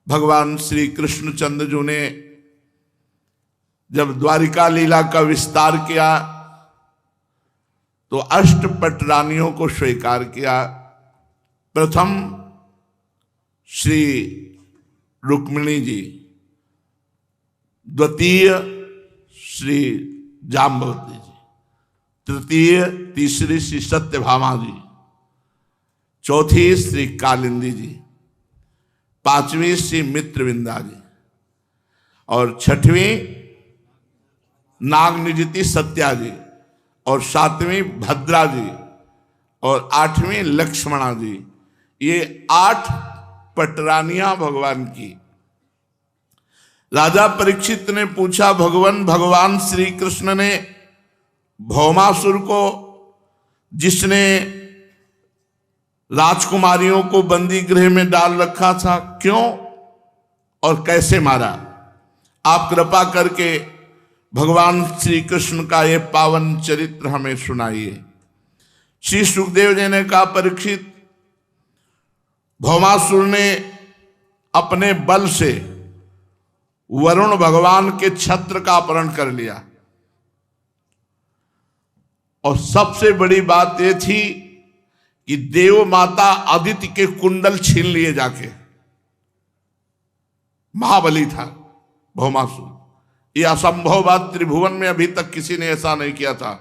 भगवान श्री कृष्णचंद्र जी ने जब द्वारिका लीला का विस्तार किया तो अष्टपट रानियों को स्वीकार किया। प्रथम श्री रुक्मिणी जी, द्वितीय श्री जाम्बवती जी, तृतीय तीसरी श्री सत्यभामा जी, चौथी श्री कालिंदी जी, पांचवी श्री मित्रविंदा जी और छठवीं नागनिजिति सत्या जी और सातवीं भद्रा जी और आठवीं लक्ष्मणा जी। ये 8 पटरानियां भगवान की। राजा परीक्षित ने पूछा, भगवान श्री कृष्ण ने भौमासुर को, जिसने राजकुमारियों को बंदी गृह में डाल रखा था, क्यों और कैसे मारा? आप कृपा करके भगवान श्री कृष्ण का ये पावन चरित्र हमें सुनाइए। श्री सुखदेव जी ने कहा, परीक्षित, भौमासुर ने अपने बल से वरुण भगवान के छत्र का अपहरण कर लिया और सबसे बड़ी बात यह थी कि देव माता अदिति के कुंडल छीन लिए जाके। महाबली था भौमासुर। यह असंभव बात त्रिभुवन में अभी तक किसी ने ऐसा नहीं किया था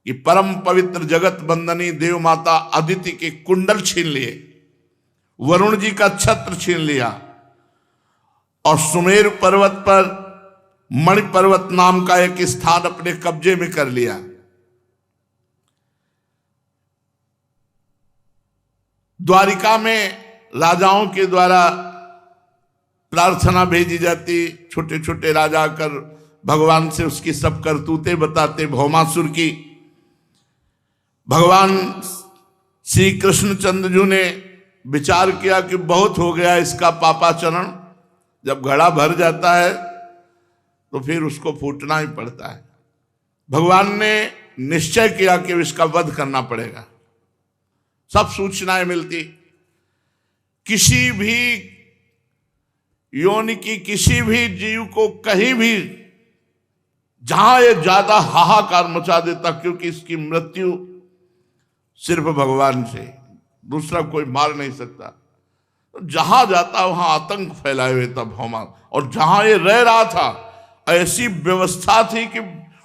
कि परम पवित्र जगत बंदनी देव माता अदिति के कुंडल छीन लिए, वरुण जी का छत्र छीन लिया और सुमेरु पर्वत पर मणि पर्वत नाम का एक स्थान अपने कब्जे में कर लिया। द्वारिका में राजाओं के द्वारा प्रार्थना भेजी जाती, छोटे छोटे राजा कर भगवान से उसकी सब करतूतें बताते भौमासुर की। भगवान श्री कृष्णचंद्र जी ने विचार किया कि बहुत हो गया इसका पापाचरण। जब घड़ा भर जाता है तो फिर उसको फूटना ही पड़ता है। भगवान ने निश्चय किया कि इसका वध करना पड़ेगा। सब सूचनाएं मिलती, किसी भी योनि की किसी भी जीव को कहीं भी जहां ये ज्यादा हाहाकार मचा देता, क्योंकि इसकी मृत्यु सिर्फ भगवान से, दूसरा कोई मार नहीं सकता। तो जहां जाता वहां आतंक फैलाए हुए था भौमा। और जहां ये रह रहा था ऐसी व्यवस्था थी कि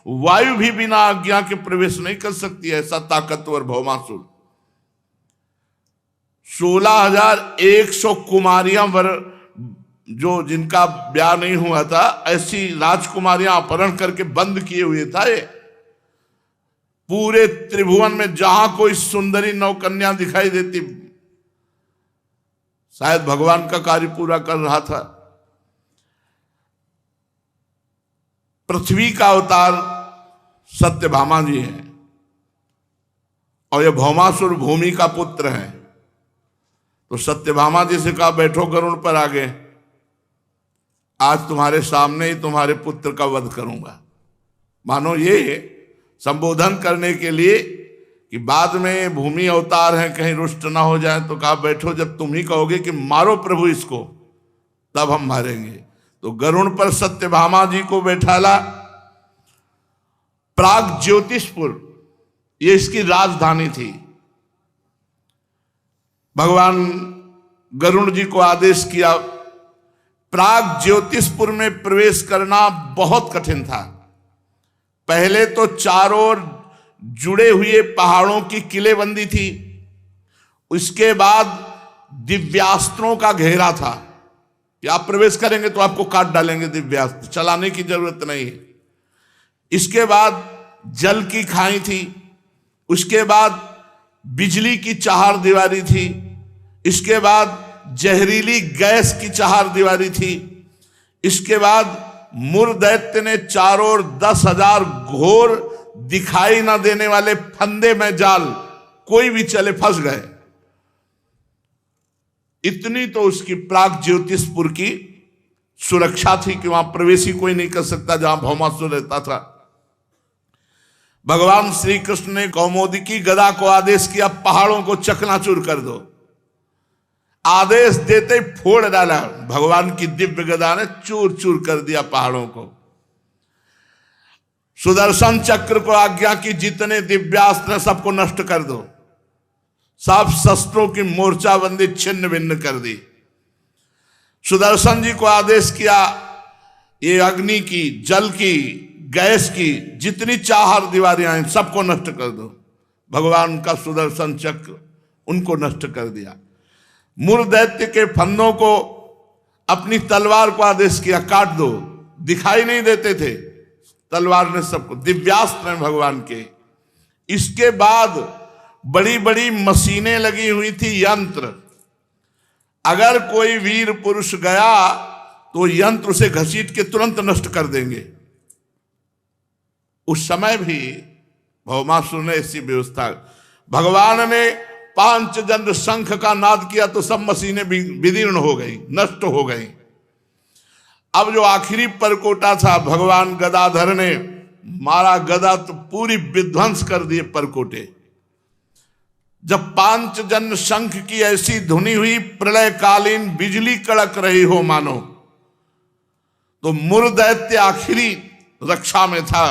वायु भी बिना आज्ञा के प्रवेश नहीं कर सकती, ऐसा ताकतवर भौमासुर। 16,100 कुमारियां जो जिनका ब्याह नहीं हुआ था, ऐसी राजकुमारियां अपहरण करके बंद किए हुए था। ये पूरे त्रिभुवन में जहां कोई सुंदरी नौकन्या दिखाई देती, शायद भगवान का कार्य पूरा कर रहा था। पृथ्वी का अवतार सत्यभामा जी हैं और यह भौमासुर भूमि का पुत्र है। तो सत्यभामा जी से कहा, बैठो गरुड़ पर आगे, आज तुम्हारे सामने ही तुम्हारे पुत्र का वध करूंगा। मानो ये संबोधन करने के लिए कि बाद में भूमि अवतार हैं, कहीं रुष्ट ना हो जाए। तो कहा, बैठो, जब तुम ही कहोगे कि मारो प्रभु इसको, तब हम मारेंगे। तो गरुड़ पर सत्यभामा जी को बैठाला। प्राग ज्योतिषपुर ये इसकी राजधानी थी। भगवान गरुड़ जी को आदेश किया। प्राग ज्योतिषपुर में प्रवेश करना बहुत कठिन था। पहले तो चारों ओर जुड़े हुए पहाड़ों की किलेबंदी थी, उसके बाद दिव्यास्त्रों का घेरा था कि आप प्रवेश करेंगे तो आपको काट डालेंगे दिव्यास्त्र, चलाने की जरूरत नहीं है। इसके बाद जल की खाई थी, उसके बाद बिजली की चार दीवारी थी, इसके बाद जहरीली गैस की चार दीवारी थी, इसके बाद मुर दैत्य ने चारों ओर 10,000 घोर दिखाई ना देने वाले फंदे में जाल, कोई भी चले फंस गए। इतनी तो उसकी प्राग ज्योतिषपुर की सुरक्षा थी कि वहां प्रवेश ही कोई नहीं कर सकता जहां भौमासुर रहता था। भगवान श्री कृष्ण ने कौमोदकी गदा को आदेश किया, पहाड़ों को चकनाचूर कर दो। आदेश देते ही फोड़ डाला। भगवान की दिव्य गदा ने चूर चूर कर दिया पहाड़ों को। सुदर्शन चक्र को आज्ञा की जितने दिव्यास्त्र सबको नष्ट कर दो। सब शस्त्रों की मोर्चाबंदी छिन्न भिन्न कर दी। सुदर्शन जी को आदेश किया, ये अग्नि की, जल की, गैस की जितनी चार दीवारियां हैं सबको नष्ट कर दो। भगवान का सुदर्शन चक्र उनको नष्ट कर दिया। मूर दैत्य के फंदों को अपनी तलवार को आदेश किया, काट दो। दिखाई नहीं देते थे, तलवार ने सबको, दिव्यास्त्र हैं भगवान के। इसके बाद बड़ी बड़ी मशीनें लगी हुई थी, यंत्र। अगर कोई वीर पुरुष गया तो यंत्र उसे घसीट के तुरंत नष्ट कर देंगे। उस समय भी भौमासुर ने ऐसी व्यवस्था, भगवान ने पांचजन्य शंख का नाद किया तो सब मशीनें विदीर्ण हो गई, नष्ट हो गई। अब जो आखिरी परकोटा था, भगवान गदाधर ने मारा, गदा तो पूरी विध्वंस कर दिए परकोटे। जब पांचजन्य शंख की ऐसी धुनी हुई, प्रलयकालीन बिजली कड़क रही हो मानो, तो मूर दैत्य आखिरी रक्षा में था।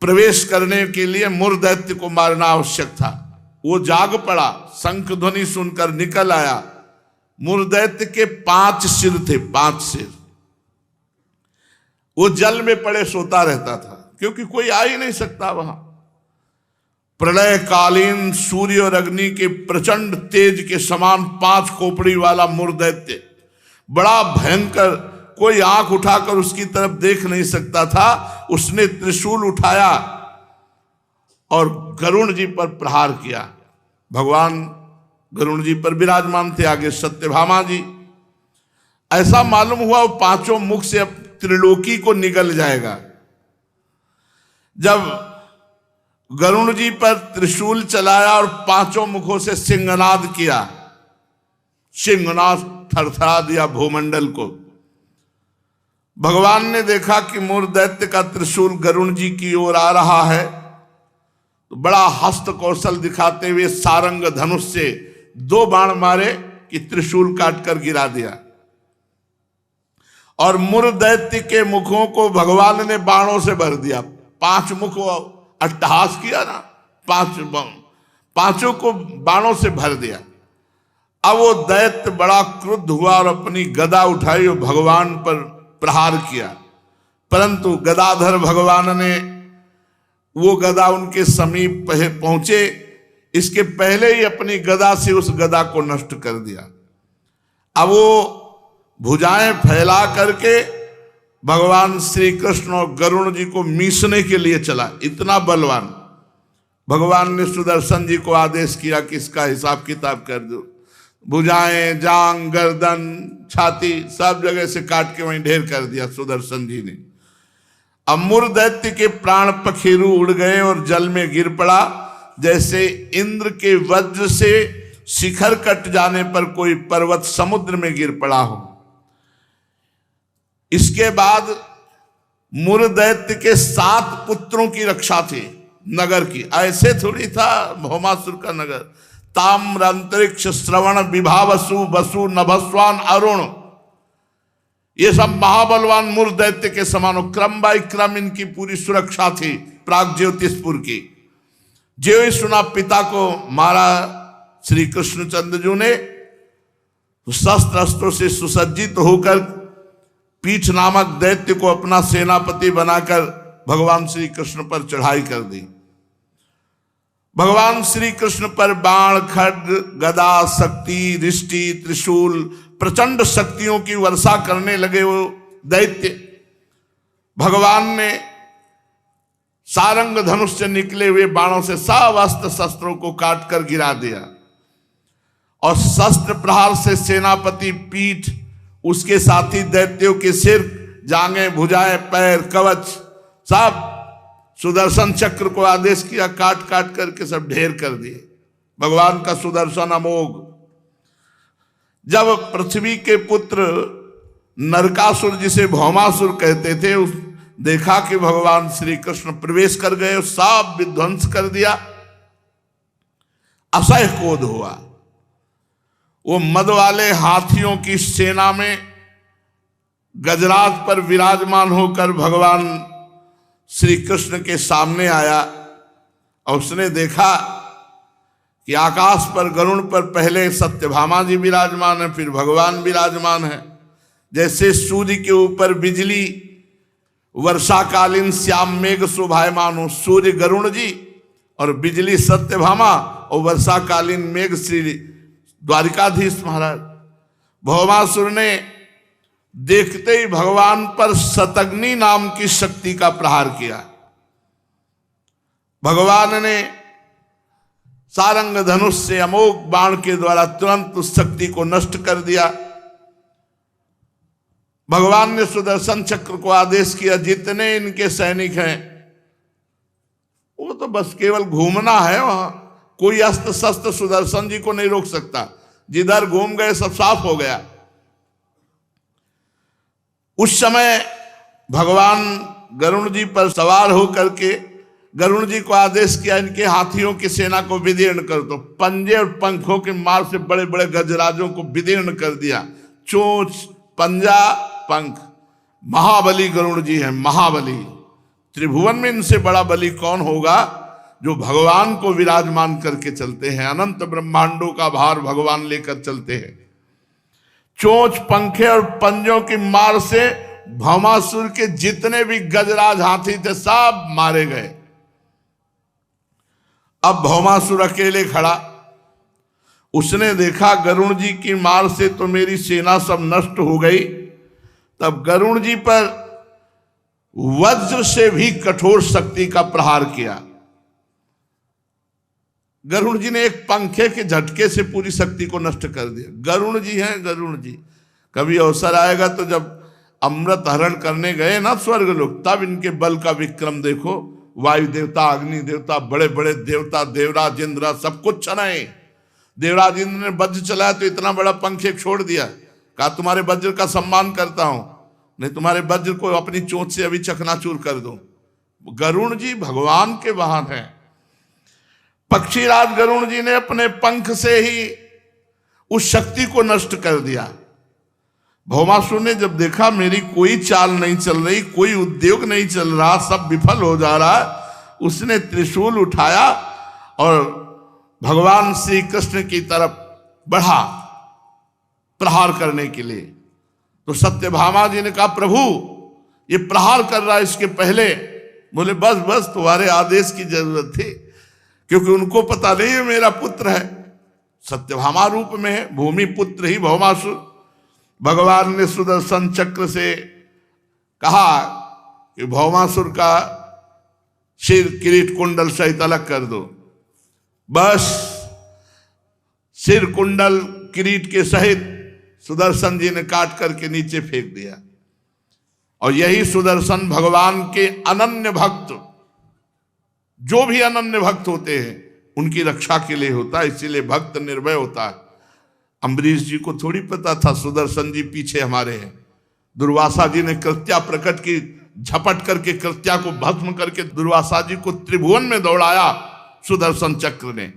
प्रवेश करने के लिए मूर दैत्य को मारना आवश्यक था। वो जाग पड़ा, शंख ध्वनि सुनकर निकल आया। मूर दैत्य के 5 सिर थे, 5 सिर। वो जल में पड़े सोता रहता था, क्योंकि कोई आ ही नहीं सकता वहां। प्रलयकालीन सूर्य और अग्नि के प्रचंड तेज के समान 5 खोपड़ी वाला मूर दैत्य, बड़ा भयंकर, कोई आंख उठाकर उसकी तरफ देख नहीं सकता था। उसने त्रिशूल उठाया और गरुण जी पर प्रहार किया। भगवान गरुण जी पर विराजमान थे, आगे सत्यभामा जी। ऐसा मालूम हुआ वो 5 मुख से अब त्रिलोकी को निगल जाएगा। जब गरुण जी पर त्रिशूल चलाया और 5 मुखों से सिंहनाद किया, सिंहनाद थरथरा दिया भूमंडल को। भगवान ने देखा कि मूर दैत्य का त्रिशूल गरुण जी की ओर आ रहा है, तो बड़ा हस्त कौशल दिखाते हुए सारंग धनुष से 2 बाण मारे कि त्रिशूल काटकर गिरा दिया। और मूर दैत्य के मुखों को भगवान ने बाणों से भर दिया। 5 मुख अट्टहास किया ना, 5 को बाणों से भर दिया। अब वो दैत्य बड़ा क्रुद्ध हुआ और अपनी गदा उठाई और भगवान पर प्रहार किया। परंतु गदाधर भगवान ने वो गदा उनके समीप पहुंचे, इसके पहले ही अपनी गदा से उस गदा को नष्ट कर दिया। अब वो भुजाएं फैला करके भगवान श्री कृष्ण और गरुण जी को मीसने के लिए चला। इतना बलवान। भगवान ने सुदर्शन जी को आदेश किया कि इसका हिसाब किताब कर दो। भुजाएं, जांग, गर्दन, छाती सब जगह से काट के वहीं ढेर कर दिया सुदर्शन जी ने। अब मूर दैत्य के प्राण पखेरु उड़ गए और जल में गिर पड़ा, जैसे इंद्र के वज्र से शिखर कट जाने पर कोई पर्वत समुद्र में गिर पड़ा हो। इसके बाद मूर दैत्य के 7 पुत्रों की रक्षा थी नगर की। ऐसे थोड़ी था भौमासुर का नगर। ताम्र, अंतरिक्ष, श्रवण, विभावसु, वसु, नभस्वान, अरुण, ये सब महाबलवान मूर दैत्य के समान। क्रम बाई क्रम इनकी पूरी सुरक्षा थी प्राग ज्योतिषपुर की। जो ही सुना पिता को मारा श्री कृष्णचंद्र जी ने, शस्त्र अस्त्रों से सुसज्जित होकर पीठ नामक दैत्य को अपना सेनापति बनाकर भगवान श्री कृष्ण पर चढ़ाई कर दी। भगवान श्री कृष्ण पर बाण, खड्ग, गदा, शक्ति, रिष्टि, त्रिशूल, प्रचंड शक्तियों की वर्षा करने लगे वो दैत्य। भगवान ने सारंग धनुष से निकले हुए बाणों से सब अस्त्र शस्त्रों को काटकर गिरा दिया और शस्त्र प्रहार से सेनापति पीठ, उसके साथी दैत्यों के सिर, जांघें, भुजाएं, पैर, कवच सब सुदर्शन चक्र को आदेश किया, काट काट करके सब ढेर कर दिए। भगवान का सुदर्शन अमोघ। जब पृथ्वी के पुत्र नरकासुर, जिसे भौमासुर कहते थे, उस देखा कि भगवान श्री कृष्ण प्रवेश कर गए, सब विध्वंस कर दिया, असह्य क्रोध हुआ। वो मद वाले हाथियों की सेना में गजराज पर विराजमान होकर भगवान श्री कृष्ण के सामने आया और उसने देखा कि आकाश पर गरुड़ पर पहले सत्यभामा जी विराजमान है, फिर भगवान विराजमान है। जैसे सूर्य के ऊपर बिजली वर्षाकालीन श्याम मेघ शोभायमान हो, सूर्य गरुड़ जी और बिजली सत्यभामा और वर्षाकालीन मेघ श्री द्वारिकाधीश महाराज। भौमासुर ने देखते ही भगवान पर शतग्नि नाम की शक्ति का प्रहार किया। भगवान ने सारंग धनुष से अमोघ बाण के द्वारा तुरंत उस शक्ति को नष्ट कर दिया। भगवान ने सुदर्शन चक्र को आदेश किया, जितने इनके सैनिक हैं वो तो बस केवल घूमना है, वहां कोई अस्त्र शस्त्र सुदर्शन जी को नहीं रोक सकता, जिधर घूम गए सब साफ हो गया। उस समय भगवान गरुड़ जी पर सवार होकर के गरुड़ जी को आदेश किया, इनके हाथियों की सेना को विदीर्ण कर दो। पंजे और पंखों के मार से बड़े बड़े गजराजों को विदीर्ण कर दिया। चोंच, पंजा, पंख। महाबली गरुड़ जी हैं, महाबली। त्रिभुवन में इनसे बड़ा बली कौन होगा, जो भगवान को विराजमान करके चलते हैं। अनंत ब्रह्मांडों का भार भगवान लेकर चलते हैं। चोंच, पंखे और पंजों की मार से भौमासुर के जितने भी गजराज हाथी थे सब मारे गए। अब भौमासुर अकेले खड़ा, उसने देखा गरुड़ जी की मार से तो मेरी सेना सब नष्ट हो गई। तब गरुड़ जी पर वज्र से भी कठोर शक्ति का प्रहार किया। गरुड़ जी ने एक पंखे के झटके से पूरी शक्ति को नष्ट कर दिया। गरुड़ जी हैं, गरुड़ जी। कभी अवसर आएगा तो जब अमृत हरण करने गए ना स्वर्ग लोग, तब इनके बल का विक्रम देखो। वायु देवता, अग्नि देवता, बड़े बड़े देवता, देवराज इंद्र सब कुछ चलाए। देवराज इंद्र ने वज्र चलाया तो इतना बड़ा पंख एक छोड़ दिया, कहा तुम्हारे वज्र का सम्मान करता हूं, नहीं तुम्हारे वज्र को अपनी चोंच से अभी चकनाचूर कर दो। गरुड़ जी भगवान के वाहन हैं। पक्षीराज गरुड़ जी ने अपने पंख से ही उस शक्ति को नष्ट कर दिया। भौमासुर ने जब देखा मेरी कोई चाल नहीं चल रही, कोई उद्योग नहीं चल रहा, सब विफल हो जा रहा, उसने त्रिशूल उठाया और भगवान श्री कृष्ण की तरफ बढ़ा प्रहार करने के लिए। तो सत्यभामा जी ने कहा प्रभु ये प्रहार कर रहा है, इसके पहले बोले बस बस तुम्हारे आदेश की जरूरत थी, क्योंकि उनको पता नहीं है मेरा पुत्र है। सत्यभामा रूप में है, भूमि पुत्र ही भौमासुर। भगवान ने सुदर्शन चक्र से कहा कि भौमासुर का सिर किरीट कुंडल सहित अलग कर दो। बस सिर कुंडल किरीट के सहित सुदर्शन जी ने काट करके नीचे फेंक दिया। और यही सुदर्शन भगवान के अनन्य भक्त, जो भी अनन्य भक्त होते हैं उनकी रक्षा के लिए होता है, इसीलिए भक्त निर्भय होता है। अम्बरीश जी को थोड़ी पता था सुदर्शन जी पीछे हमारे हैं। दुर्वासा जी ने कृत्या प्रकट की, झपट करके कृत्या को भस्म करके दुर्वासा जी को त्रिभुवन में दौड़ाया सुदर्शन चक्र ने।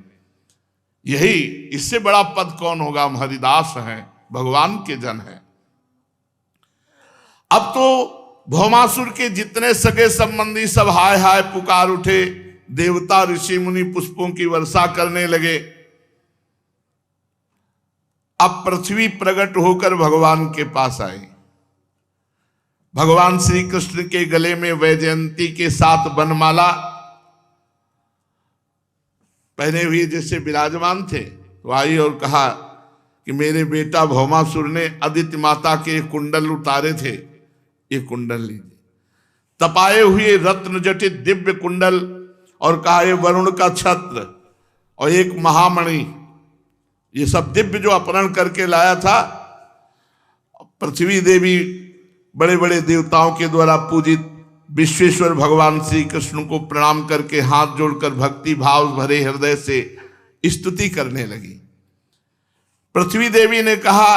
यही, इससे बड़ा पद कौन होगा। हम हरिदास हैं, भगवान के जन हैं। अब तो भौमासुर के जितने सगे संबंधी सब हाय हाय पुकार उठे। देवता ऋषि मुनि पुष्पों की वर्षा करने लगे। अब पृथ्वी प्रकट होकर भगवान के पास आई। भगवान श्री कृष्ण के गले में वैजयंती के साथ बनमाला पहने हुए जैसे विराजमान थे, तो आई और कहा कि मेरे बेटा भौमासुर ने अदिति माता के कुंडल उतारे थे, ये कुंडल लीजिए। तपाए हुए रत्न जटित दिव्य कुंडल, और कहा ये वरुण का छत्र और एक महामणि, ये सब दिव्य जो अपहरण करके लाया था। पृथ्वी देवी बड़े बड़े देवताओं के द्वारा पूजित विश्वेश्वर भगवान श्री कृष्ण को प्रणाम करके हाथ जोड़कर भक्ति भाव भरे हृदय से स्तुति करने लगी। पृथ्वी देवी ने कहा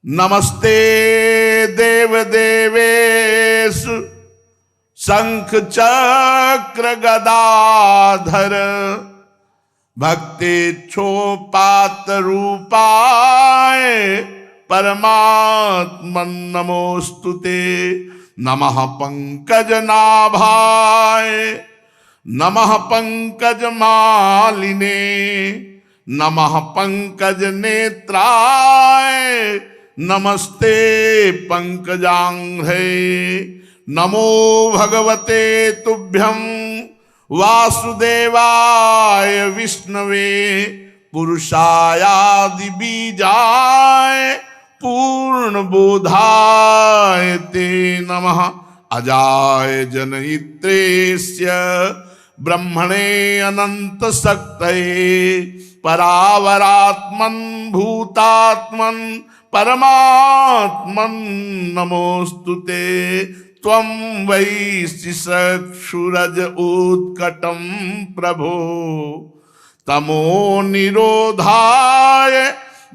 नमस्ते देव देवेश शंख चक्र गदाधर भक्तेच्छोपात रूपाय परमात्मन नमोस्तुते। नमः पंकजनाभाय नमः पंकज मालिने नमः पंकज नेत्राय नमस्ते पंकजांघ्रे। नमो भगवते तुभ्यं वासुदेवाय विष्णवे पुरुषायादि बीजाय पूर्ण बोधाय ते नमः। अजाय जनयित्रेस्य ब्रह्मणे अनंत शक्तये परावरात्मन भूतात्मन परमात्मन नमोस्तुते। त्वं वै शिशक्षुरज उत्कटं प्रभो तमो निरोधाय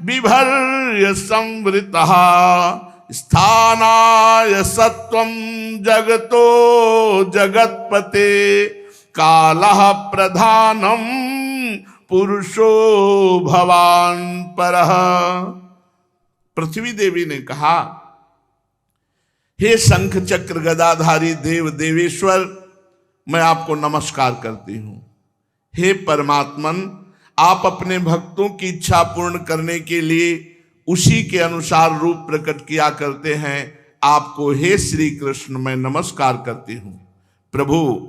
बिभर्य संवृतः। स्थानाय सत्वं जगतो जगत्पते कालः प्रधानं पुरुषो भवान परः। पृथ्वी देवी ने कहा, हे शंख चक्र गदाधारी देव देवेश्वर, मैं आपको नमस्कार करती हूं। हे परमात्मन, आप अपने भक्तों की इच्छा पूर्ण करने के लिए उसी के अनुसार रूप प्रकट किया करते हैं। आपको हे श्री कृष्ण मैं नमस्कार करती हूं। प्रभु,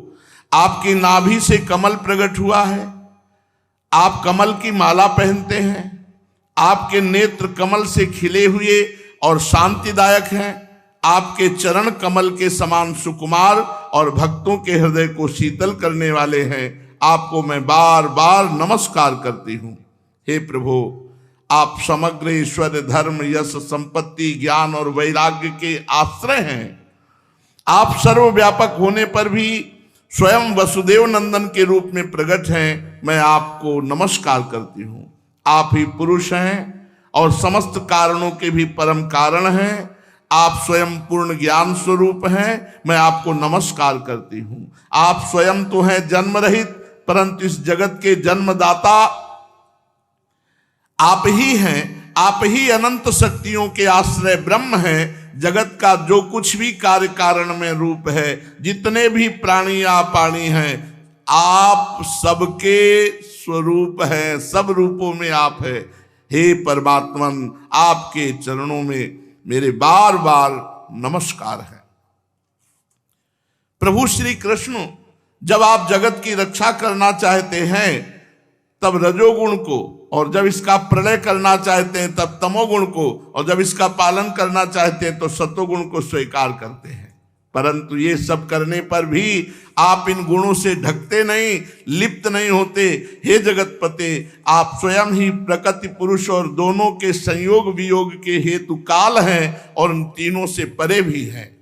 आपकी नाभि से कमल प्रकट हुआ है, आप कमल की माला पहनते हैं, आपके नेत्र कमल से खिले हुए और शांतिदायक हैं, आपके चरण कमल के समान सुकुमार और भक्तों के हृदय को शीतल करने वाले हैं। आपको मैं बार बार नमस्कार करती हूं। हे प्रभु, आप समग्र ईश्वर धर्म यश संपत्ति ज्ञान और वैराग्य के आश्रय हैं। आप सर्वव्यापक होने पर भी स्वयं वसुदेव नंदन के रूप में प्रकट हैं। मैं आपको नमस्कार करती हूं। आप ही पुरुष हैं और समस्त कारणों के भी परम कारण हैं। आप स्वयं पूर्ण ज्ञान स्वरूप हैं। मैं आपको नमस्कार करती हूं। आप स्वयं तो हैं जन्म रहित, परंतु इस जगत के जन्मदाता आप ही हैं। आप ही अनंत शक्तियों के आश्रय ब्रह्म हैं। जगत का जो कुछ भी कार्य कारण में रूप है, जितने भी प्राणी पाणी हैं, आप सबके स्वरूप हैं, सब रूपों में आप हैं। हे परमात्मन, आपके चरणों में मेरे बार बार नमस्कार है। प्रभु श्री कृष्ण, जब आप जगत की रक्षा करना चाहते हैं तब रजोगुण को, और जब इसका प्रलय करना चाहते हैं तब तमोगुण को, और जब इसका पालन करना चाहते हैं तो सतोगुण को स्वीकार करते हैं। परंतु ये सब करने पर भी आप इन गुणों से ढकते नहीं, लिप्त नहीं होते। हे जगतपते, आप स्वयं ही प्रकृति पुरुष और दोनों के संयोग वियोग के हेतु काल हैं और उन तीनों से परे भी हैं।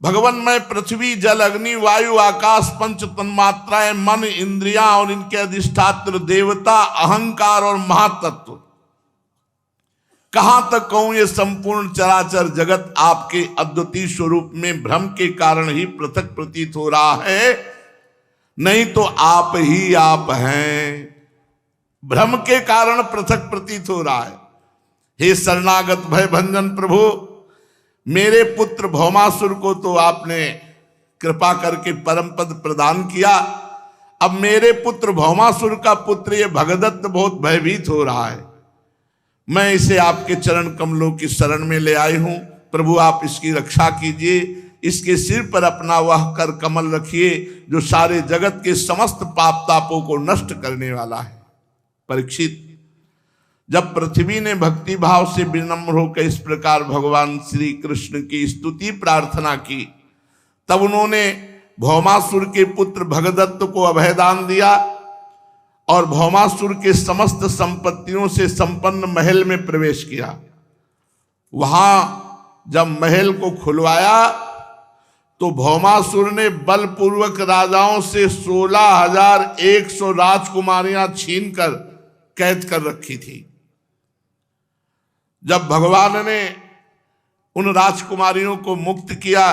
भगवान, मैं पृथ्वी जल अग्नि वायु आकाश पंच तन्मात्राएं मन इंद्रियां और इनके अधिष्ठात्र देवता अहंकार और महातत्व, कहां तक कहूं ये संपूर्ण चराचर जगत आपके अद्वितीय स्वरूप में भ्रम के कारण ही पृथक प्रतीत हो रहा है, नहीं तो आप ही आप हैं। भ्रम के कारण पृथक प्रतीत हो रहा है। हे शरणागत भय भंजन प्रभु, मेरे पुत्र भौमासुर को तो आपने कृपा करके परम पद प्रदान किया। अब मेरे पुत्र भौमासुर का पुत्र ये भगदत्त बहुत भयभीत हो रहा है। मैं इसे आपके चरण कमलों की शरण में ले आई हूं। प्रभु, आप इसकी रक्षा कीजिए। इसके सिर पर अपना वह कर कमल रखिए जो सारे जगत के समस्त पाप तापों को नष्ट करने वाला है। परीक्षित, जब पृथ्वी ने भक्ति भाव से विनम्र होकर इस प्रकार भगवान श्री कृष्ण की स्तुति प्रार्थना की, तब उन्होंने भौमासुर के पुत्र भगदत्त को अभयदान दिया और भौमासुर के समस्त संपत्तियों से संपन्न महल में प्रवेश किया। वहां जब महल को खुलवाया तो भौमासुर ने बलपूर्वक राजाओं से 16,100 राजकुमारियां छीनकर कैद कर रखी थी। जब भगवान ने उन राजकुमारियों को मुक्त किया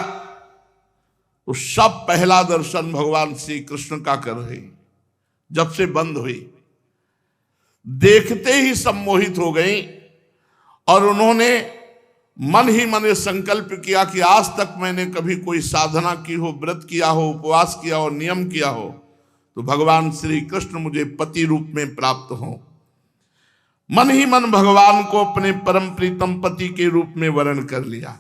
तो सब पहला दर्शन भगवान श्री कृष्ण का कर रहे। जब से बंद हुई, देखते ही सम्मोहित हो गई और उन्होंने मन ही मन ये संकल्प किया कि आज तक मैंने कभी कोई साधना की हो, व्रत किया हो, उपवास किया हो, नियम किया हो, तो भगवान श्री कृष्ण मुझे पति रूप में प्राप्त हो। मन ही मन भगवान को अपने परम प्रीतम पति के रूप में वर्ण कर लिया।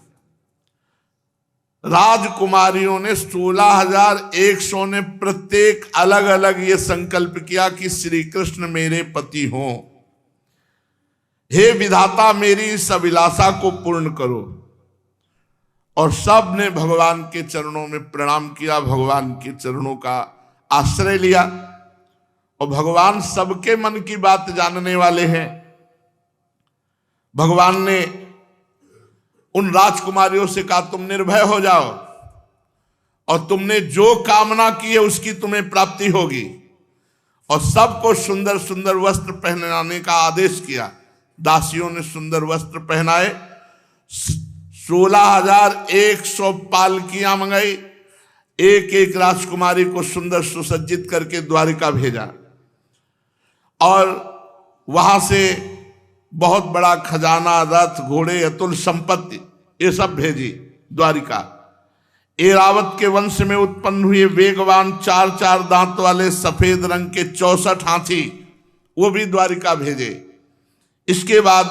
राजकुमारियों ने 16,100 ने प्रत्येक अलग अलग ये संकल्प किया कि श्री कृष्ण मेरे पति हों। हे विधाता मेरी इस अभिलाषा को पूर्ण करो। और सब ने भगवान के चरणों में प्रणाम किया, भगवान के चरणों का आश्रय लिया। और भगवान सबके मन की बात जानने वाले हैं। भगवान ने उन राजकुमारियों से कहा तुम निर्भय हो जाओ और तुमने जो कामना की है उसकी तुम्हें प्राप्ति होगी। और सबको सुंदर सुंदर वस्त्र पहनाने का आदेश किया। दासियों ने सुंदर वस्त्र पहनाए। 16,100 पालकियां मंगाई। एक एक राजकुमारी को सुंदर सुसज्जित करके द्वारिका भेजा और वहां से बहुत बड़ा खजाना, रथ, घोड़े, अतुल संपत्ति ये सब भेजी द्वारिका। एरावत के वंश में उत्पन्न हुए वेगवान 4-4 दांत वाले सफेद रंग के 64 हाथी वो भी द्वारिका भेजे। इसके बाद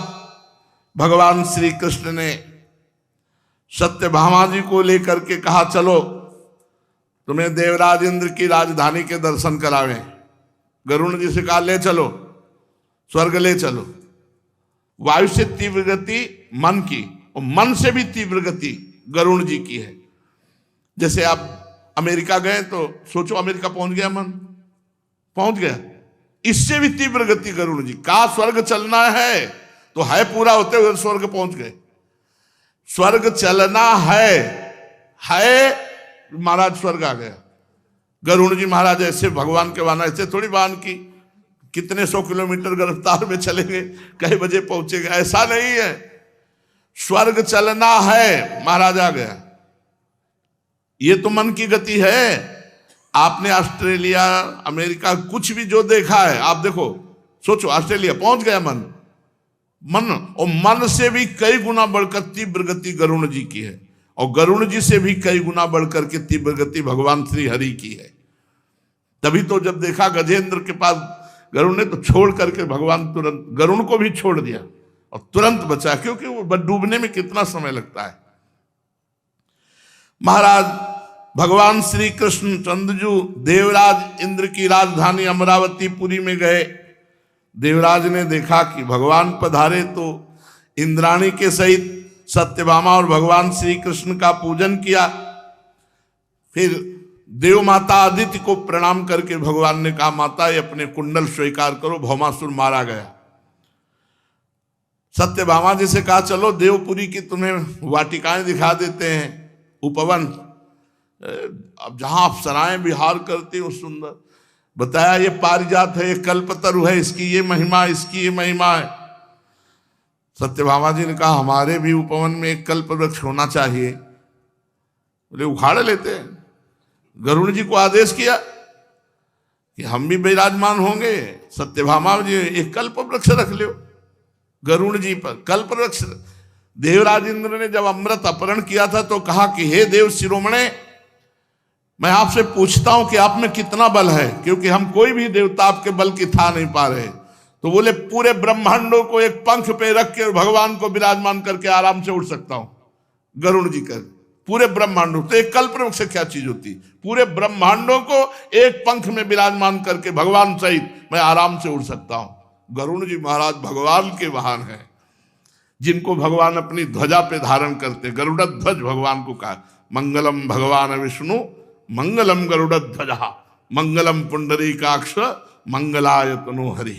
भगवान श्री कृष्ण ने सत्यभामा जी को लेकर के कहा चलो तुम्हें देवराज इंद्र की राजधानी के दर्शन करावे। गरुण जी से कहा ले चलो, स्वर्ग ले चलो। वायु से तीव्र गति मन की और मन से भी तीव्र गति गरुण जी की है। जैसे आप अमेरिका गए तो सोचो अमेरिका पहुंच गया, मन पहुंच गया। इससे भी तीव्र गति गरुण जी का। स्वर्ग चलना है तो है पूरा होते हुए स्वर्ग पहुंच गए। स्वर्ग चलना है महाराज स्वर्ग आ गया। गरुण जी महाराज ऐसे भगवान के वाहन, ऐसे थोड़ी वाहन की कितने 100 किलोमीटर रफ्तार में चलेंगे, कई बजे पहुंचेंगे, ऐसा नहीं है। स्वर्ग चलना है, महाराज आ गया। ये तो मन की गति है। आपने ऑस्ट्रेलिया, अमेरिका कुछ भी जो देखा है आप देखो, सोचो ऑस्ट्रेलिया पहुंच गया मन। और मन से भी कई गुना बढ़कर तीव्र गति गरुण जी की है। और गरुण जी से भी कई गुना बढ़कर के तीव्र गति भगवान श्री हरि की है। तभी तो जब देखा गजेंद्र के पास गरुण ने तो छोड़ करके भगवान तुरंत गरुण को भी छोड़ दिया और तुरंत बचा, क्योंकि वो डूबने में कितना समय लगता है। महाराज भगवान श्री कृष्ण चंद्रजू देवराज इंद्र की राजधानी अमरावतीपुरी में गए। देवराज ने देखा कि भगवान पधारे तो इंद्राणी के सहित सत्यभामा और भगवान श्री कृष्ण का पूजन किया। फिर देव माता आदित्य को प्रणाम करके भगवान ने कहा माता ये अपने कुंडल स्वीकार करो, भौमासुर मारा गया। सत्यभामा जी से कहा चलो देवपुरी की तुम्हें वाटिकाएं दिखा देते हैं, उपवन। अब जहां अप्सराएं विहार करती हो सुंदर। बताया ये पारिजात है, ये कल्पतरु है, इसकी ये महिमा, इसकी ये महिमा है। सत्यभामा जी ने कहा हमारे भी उपवन में एक कल्प वृक्ष होना चाहिए। बोले उखाड़ लेते हैं। गरुण जी को आदेश किया कि हम भी विराजमान होंगे। सत्यभामा जी एक कल्प वृक्ष रख लो गरुण जी पर, कल्प वृक्ष। देवराज इंद्र ने जब अमृत अपहरण किया था तो कहा कि हे देव शिरोमणे, मैं आपसे पूछता हूं कि आप में कितना बल है, क्योंकि हम कोई भी देवता आपके बल की था नहीं पा रहे। तो बोले पूरे ब्रह्मांडों को एक पंख पे रख के भगवान को विराजमान करके आराम से उड़ सकता हूं। गरुण जी कर पूरे ब्रह्मांडों, तो एक कल्प वृक्ष से क्या चीज होती, पूरे ब्रह्मांडों को एक पंख में विराजमान करके भगवान सहित मैं आराम से उड़ सकता हूं। गरुण जी महाराज भगवान के वाहन हैं, जिनको भगवान अपनी ध्वजा पे धारण करते। गरुड़ ध्वज भगवान को कहा मंगलम भगवान विष्णु मंगलम गरुड़ ध्वजा मंगलम पुंडरीकाक्ष मंगलाय तनो हरि।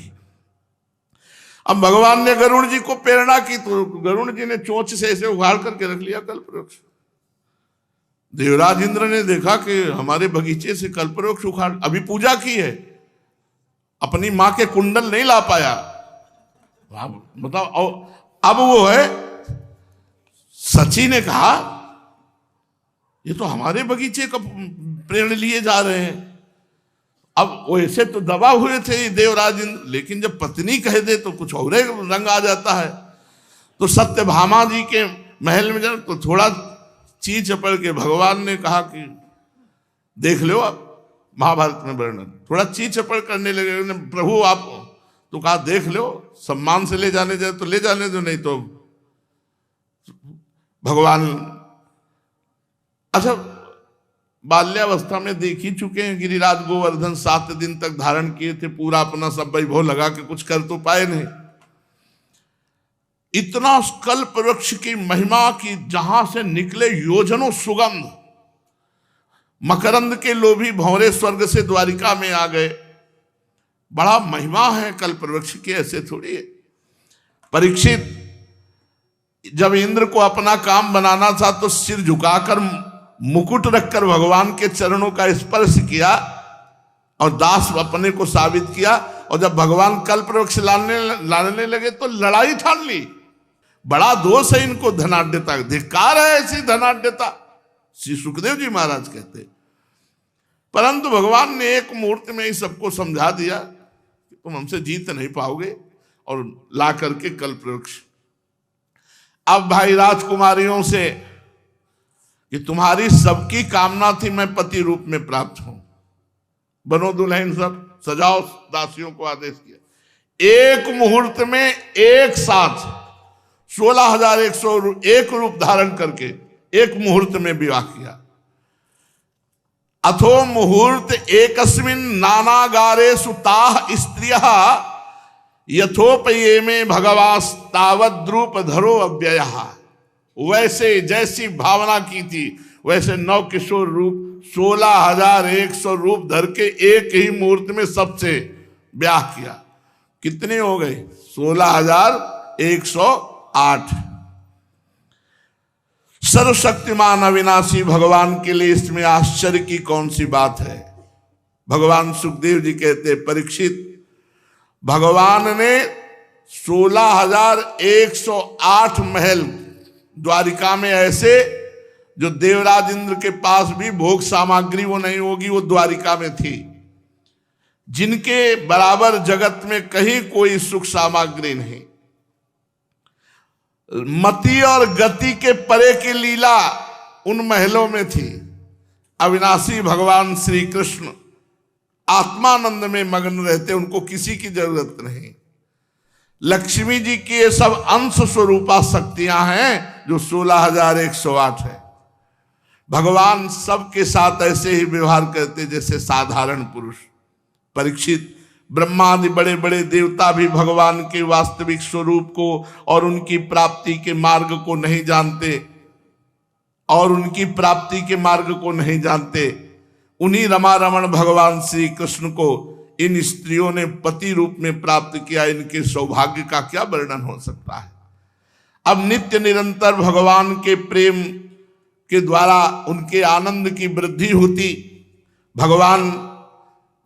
अब भगवान ने गरुड़ जी को प्रेरणा की तो गरुड़ जी ने चोंच से ऐसे उखाड़ करके रख लिया कल्पवृक्ष। देवराज इंद्र ने देखा कि हमारे बगीचे से कल्पवृक्ष उखाड़, अभी पूजा की है, अपनी मां के कुंडल नहीं ला पाया। बताओ अब वो है। सची ने कहा ये तो हमारे बगीचे का प्रेरण लिए जा रहे हैं। अब वैसे तो दबा हुए थे देवराज इंद्र, लेकिन जब पत्नी कह दे तो कुछ और ही रंग आ जाता है। तो सत्यभामा जी के महल में जब तो थोड़ा ची चपड़ के भगवान ने कहा कि देख लो आप, महाभारत में वर्णन, थोड़ा ची चपड़ करने लगे, प्रभु आप, तो कहा देख लो, सम्मान से ले जाने जाए तो ले जाने दो, नहीं तो भगवान। अच्छा, बाल्यावस्था में देख ही चुके हैं, गिरिराज गोवर्धन 7 दिन तक धारण किए थे, पूरा अपना सब वैभव लगा के कुछ कर तो पाए नहीं। इतना कल्प वृक्ष की महिमा की जहां से निकले योजनों सुगंध, मकरंद के लोभी भंवरे स्वर्ग से द्वारिका में आ गए। बड़ा महिमा है कल्प वृक्ष की, ऐसे थोड़ी है। परीक्षित जब इंद्र को अपना काम बनाना था तो सिर झुकाकर मुकुट रखकर भगवान के चरणों का स्पर्श किया और दास अपने को साबित किया, और जब भगवान कल्प वृक्ष लाने लगे तो लड़ाई ठान ली। बड़ा दोष है इनको धनाढ्यता, धिक्कार है ऐसी धनाढ्यता, श्री सुखदेव जी महाराज कहते। परंतु भगवान ने एक मुहूर्त में ही सबको समझा दिया कि तुम हमसे जीत नहीं पाओगे, और ला करके कल्प वृक्ष। अब भाई राजकुमारियों से कि तुम्हारी सबकी कामना थी मैं पति रूप में प्राप्त हूं, बनो दुल्हन, सब सजाओ, दासियों को आदेश किया। एक मुहूर्त में एक साथ 16,101 रूप धारण करके एक मुहूर्त में विवाह किया। अथो मुहूर्त एकस्मिन नानागारे सुताह स्त्रियः यथोपये में भगवास तावद्रूप धरो अव्ययः। वैसे जैसी भावना की थी वैसे 9 किशोर रूप 16,100 रूप धर के एक ही मुहूर्त में सबसे ब्याह किया। कितने हो गए? 16,108। सर्वशक्तिमान अविनाशी भगवान के लिए इसमें आश्चर्य की कौन सी बात है? भगवान सुखदेव जी कहते, परीक्षित, भगवान ने 16,108 महल द्वारिका में ऐसे जो देवराज इंद्र के पास भी भोग सामग्री वो नहीं होगी, वो द्वारिका में थी, जिनके बराबर जगत में कहीं कोई सुख सामग्री नहीं। मति और गति के परे की लीला उन महलों में थी। अविनाशी भगवान श्री कृष्ण आत्मानंद में मग्न रहते, उनको किसी की जरूरत नहीं। लक्ष्मी जी की ये सब अंश स्वरूपा शक्तियां हैं जो 16,108 है। भगवान सबके साथ ऐसे ही व्यवहार करते जैसे साधारण पुरुष। परीक्षित, ब्रह्मादि बड़े बड़े देवता भी भगवान के वास्तविक स्वरूप को और उनकी प्राप्ति के मार्ग को नहीं जानते, उन्हीं रमा रमण भगवान श्री कृष्ण को इन स्त्रियों ने पति रूप में प्राप्त किया। इनके सौभाग्य का क्या वर्णन हो सकता है? अब नित्य निरंतर भगवान के प्रेम के द्वारा उनके आनंद की वृद्धि होती। भगवान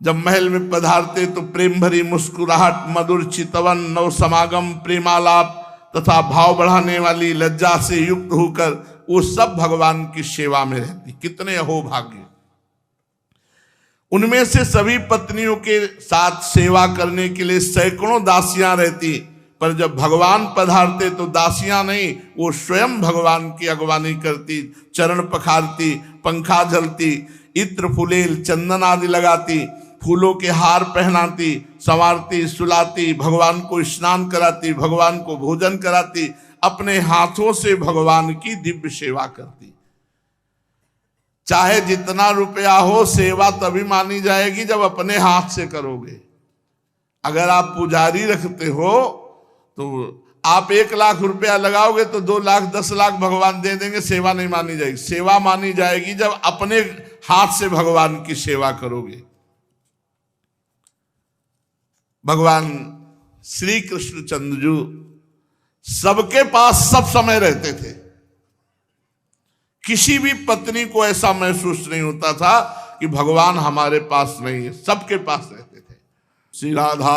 जब महल में पधारते तो प्रेम भरी मुस्कुराहट, मधुर चितवन, नव समागम, प्रेमालाप तथा भाव बढ़ाने वाली लज्जा से युक्त होकर वो सब भगवान की सेवा में रहती। कितने अहोभाग्य! उनमें से सभी पत्नियों के साथ सेवा करने के लिए सैकड़ों दासियां रहती, पर जब भगवान पधारते तो दासियां नहीं, वो स्वयं भगवान की अगवानी करती, चरण पखारती, पंखा झलती, इत्र फुलेल चंदन आदि लगाती, फूलों के हार पहनाती, संवारती, सुलाती, भगवान को स्नान कराती, भगवान को भोजन कराती, अपने हाथों से भगवान की दिव्य सेवा करती। चाहे जितना रुपया हो, सेवा तभी मानी जाएगी जब अपने हाथ से करोगे। अगर आप पुजारी रखते हो तो आप 1 लाख रुपया लगाओगे तो 2 लाख 10 लाख भगवान दे देंगे, सेवा नहीं मानी जाएगी। सेवा मानी जाएगी जब अपने हाथ से भगवान की सेवा करोगे। भगवान श्री कृष्णचंद्र जी सबके पास सब समय रहते थे। किसी भी पत्नी को ऐसा महसूस नहीं होता था कि भगवान हमारे पास नहीं है, सबके पास रहते थे। श्री राधा